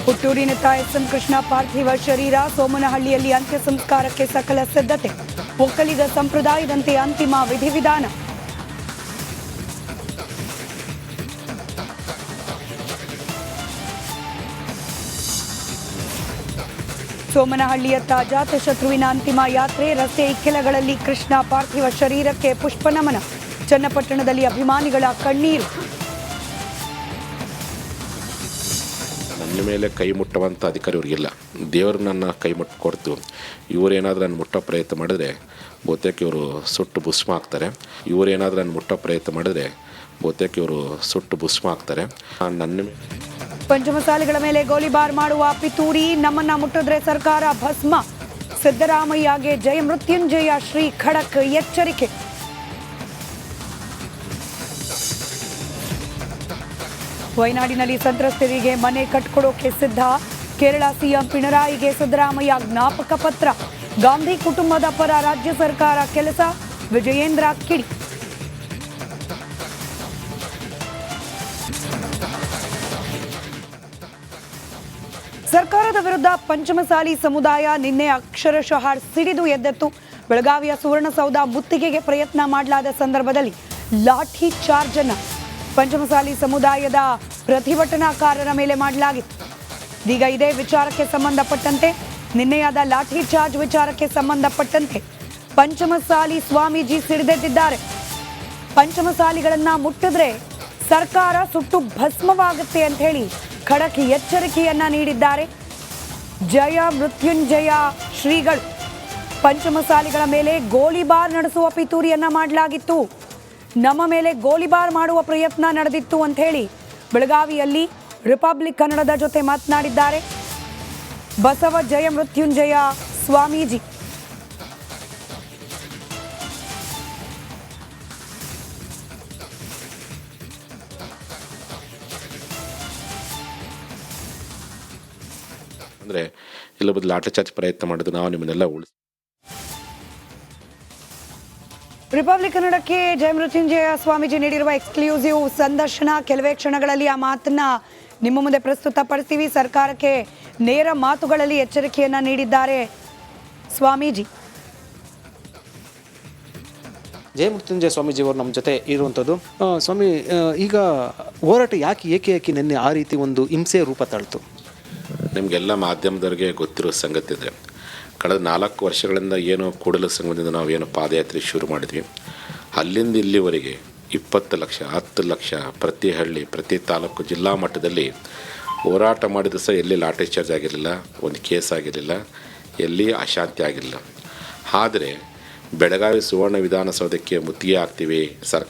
ಹುಟ್ಟೂರಿನ S M Krishna ಪಾರ್ಥಿವ ಶರೀರ ಸೋಮನಹಳ್ಳಿಯಲ್ಲಿ ಅಂತ್ಯ ಸಂಸ್ಕಾರಕ್ಕೆ ಸಕಲ ಸಿದ್ಧತೆ. ಒಕ್ಕಲಿಗ ಸಂಪ್ರದಾಯದಂತೆ ಅಂತಿಮ ವಿಧಿವಿಧಾನ. ಸೋಮನಹಳ್ಳಿಯತ್ತ ಅಜಾತಶತ್ರುವಿನ ಅಂತಿಮ ಯಾತ್ರೆ. ರಸ್ತೆ ಇಕ್ಕೆಲಗಳಲ್ಲಿ ಕೃಷ್ಣ ಪಾರ್ಥಿವ ಶರೀರಕ್ಕೆ ಪುಷ್ಪನಮನ. ಚನ್ನಪಟ್ಟಣದಲ್ಲಿ ಅಭಿಮಾನಿಗಳ ಕಣ್ಣೀರು. ನನ್ನ ಮೇಲೆ ಕೈ ಮುಟ್ಟುವಂಥ ಅಧಿಕಾರ ಇವ್ರಿಗಿಲ್ಲ. ದೇವರು ನನ್ನ ಕೈ ಮುಟ್ಟು ಕೊಡ್ತು. ಇವರೇನಾದರೂ ನನ್ನ ಮುಟ್ಟೋ ಪ್ರಯತ್ನ ಮಾಡಿದ್ರೆ ಬಹುತೇಕ ಇವರು ಸುಟ್ಟು ಭಸ್ಮ ಆಗ್ತಾರೆ. ಇವರೇನಾದರೂ ನನ್ನ ಮುಟ್ಟೋ ಪ್ರಯತ್ನ ಮಾಡಿದ್ರೆ ಬಹುತೇಕ ಇವರು ಸುಟ್ಟು ಭಸ್ಮ ಆಗ್ತಾರೆ. ನನ್ನ ಪಂಚಮಸಾಲಿಗಳ ಮೇಲೆ ಗೋಲಿಬಾರ್ ಮಾಡುವ ಪಿತೂರಿ. ನಮ್ಮನ್ನ ಮುಟ್ಟಿದ್ರೆ ಸರ್ಕಾರ ಭಸ್ಮ. ಸಿದ್ದರಾಮಯ್ಯಗೆ ಜಯ ಮೃತ್ಯುಂಜಯ ಶ್ರೀ ಖಡಕ್ ಎಚ್ಚರಿಕೆ. ವಯನಾಡಿನಲ್ಲಿ ಸಂತ್ರಸ್ತರಿಗೆ ಮನೆ ಕಟ್ಕೊಡೋಕೆ ಸಿದ್ಧ. ಕೇರಳ ಸಿಎಂ ಪಿಣರಾಯಿಗೆ ಸಿದ್ದರಾಮಯ್ಯ ಜ್ಞಾಪಕ ಪತ್ರ. ಗಾಂಧಿ ಕುಟುಂಬದ ಪರ ರಾಜ್ಯ ಸರ್ಕಾರ ಕೆಲಸ. ವಿಜಯೇಂದ್ರ ಕಿಡಿ. ಸರ್ಕಾರದ ವಿರುದ್ಧ ಪಂಚಮಸಾಲಿ ಸಮುದಾಯ ನಿನ್ನೆ ಅಕ್ಷರಶಃ ಸಿಡಿದು ಎದ್ದೆತ್ತು. ಬೆಳಗಾವಿಯ ಸುವರ್ಣಸೌಧ ಮುತ್ತಿಗೆಗೆ ಪ್ರಯತ್ನ ಮಾಡಲಾದ ಸಂದರ್ಭದಲ್ಲಿ ಲಾಠಿ ಚಾರ್ಜ್ ಅನ್ನು ಪಂಚಮಸಾಲಿ ಸಮುದಾಯದ ಪ್ರತಿಭಟನಾಕಾರರ ಮೇಲೆ ಮಾಡಲಾಗಿತ್ತು. ಈಗ ಇದೇ ವಿಚಾರಕ್ಕೆ ಸಂಬಂಧಪಟ್ಟಂತೆ ನಿನ್ನೆಯಾದ ಲಾಠಿ ಚಾರ್ಜ್ ವಿಚಾರಕ್ಕೆ ಸಂಬಂಧಪಟ್ಟಂತೆ ಪಂಚಮಸಾಲಿ ಸ್ವಾಮೀಜಿ ಸಿಡಿದೆದ್ದಿದ್ದಾರೆ. ಪಂಚಮಸಾಲಿಗಳನ್ನ ಮುಟ್ಟಿದ್ರೆ ಸರ್ಕಾರ ಸುಟ್ಟು ಭಸ್ಮವಾಗುತ್ತೆ ಅಂತ ಹೇಳಿ ಖಡಕ್ ಎಚ್ಚರಿಕೆಯನ್ನ ನೀಡಿದ್ದಾರೆ. ಜಯ ಮೃತ್ಯುಂಜಯ ಶ್ರೀಗಳು. ಪಂಚಮಸಾಲಿಗಳ ಮೇಲೆ ಗೋಲಿಬಾರ್ ನಡೆಸುವ ಪಿತೂರಿಯನ್ನ ಮಾಡಲಾಗಿತ್ತು. ನಮ್ಮ ಮೇಲೆ ಗೋಲಿಬಾರ್ ಮಾಡುವ ಪ್ರಯತ್ನ ನಡೆದಿತ್ತು ಅಂತ ಹೇಳಿ ಬೆಳಗಾವಿಯಲ್ಲಿ ರಿಪಬ್ಲಿಕ್ ಕನ್ನಡದ ಜೊತೆ ಮಾತನಾಡಿದ್ದಾರೆ ಬಸವ ಜಯ ಮೃತ್ಯುಂಜಯ ಸ್ವಾಮೀಜಿ. ಅಂದರೆ ಇಲ್ಲೊಬ್ಬ ಲಾಠಿ ಚಾರ್ಜ್ ಪ್ರಯತ್ನ ಮಾಡಿದ್ದು ನಾವು ನಿಮ್ಮನ್ನೆಲ್ಲ ಉಳಿಸಿ. ರಿಪಬ್ಲಿಕ್ ಕನ್ನಡಕ್ಕೆ ಜಯ ಮೃತ್ಯುಂಜಯ ಸ್ವಾಮೀಜಿ ನೀಡಿರುವ ಎಕ್ಸ್ಕ್ಲೂಸಿವ್ ಸಂದರ್ಶನ. ಕೆಲವೇ ಕ್ಷಣಗಳಲ್ಲಿ ಆ ಮಾತನ್ನ ನಿಮ್ಮ ಮುಂದೆ ಪ್ರಸ್ತುತಪಡಿಸ್ತೀವಿ. ಸರ್ಕಾರಕ್ಕೆ ನೇರ ಮಾತುಗಳಲ್ಲಿ ಎಚ್ಚರಿಕೆಯನ್ನ ನೀಡಿದ್ದಾರೆ ಸ್ವಾಮೀಜಿ. ಜಯ ಮೃತ್ಯುಂಜಯ ಸ್ವಾಮೀಜಿ ಅವರು ನಮ್ಮ ಜೊತೆ ಇರುವಂಥದ್ದು. ಸ್ವಾಮಿ, ಈಗ ಹೋರಾಟ ಏಕೆ ನಿನ್ನೆ ಆ ರೀತಿ ಒಂದು ಹಿಂಸೆ ರೂಪ ತಾಳ್ತು? ನಿಮಗೆಲ್ಲ ಮಾಧ್ಯಮದವರಿಗೆ ಗೊತ್ತಿರೋ ಸಂಗತಿ ಇದೆ. ಕಳೆದ 4 ವರ್ಷಗಳಿಂದ ಏನು ಕೂಡಲ ಸಂಘದಿಂದ ನಾವೇನು ಪಾದಯಾತ್ರೆ ಶುರು ಮಾಡಿದ್ವಿ, ಅಲ್ಲಿಂದ ಇಲ್ಲಿವರೆಗೆ 20 ಲಕ್ಷ 10 ಲಕ್ಷ ಪ್ರತಿ ಹಳ್ಳಿ ಪ್ರತಿ ತಾಲೂಕು ಜಿಲ್ಲಾ ಮಟ್ಟದಲ್ಲಿ ಹೋರಾಟ ಮಾಡಿದ ಸಹ ಎಲ್ಲಿ ಲಾಠಿ ಚಾರ್ಜ್ ಆಗಿರಲಿಲ್ಲ, ಒಂದು ಕೇಸ್ ಆಗಿರಲಿಲ್ಲ, ಎಲ್ಲಿ ಅಶಾಂತಿ ಆಗಿರಲಿಲ್ಲ. ಆದರೆ ಬೆಳಗಾವಿ ಸುವರ್ಣ ವಿಧಾನಸೌಧಕ್ಕೆ ಮುತ್ತಿಗೆ ಹಾಕ್ತೀವಿ, ಸರ್ಕಾರ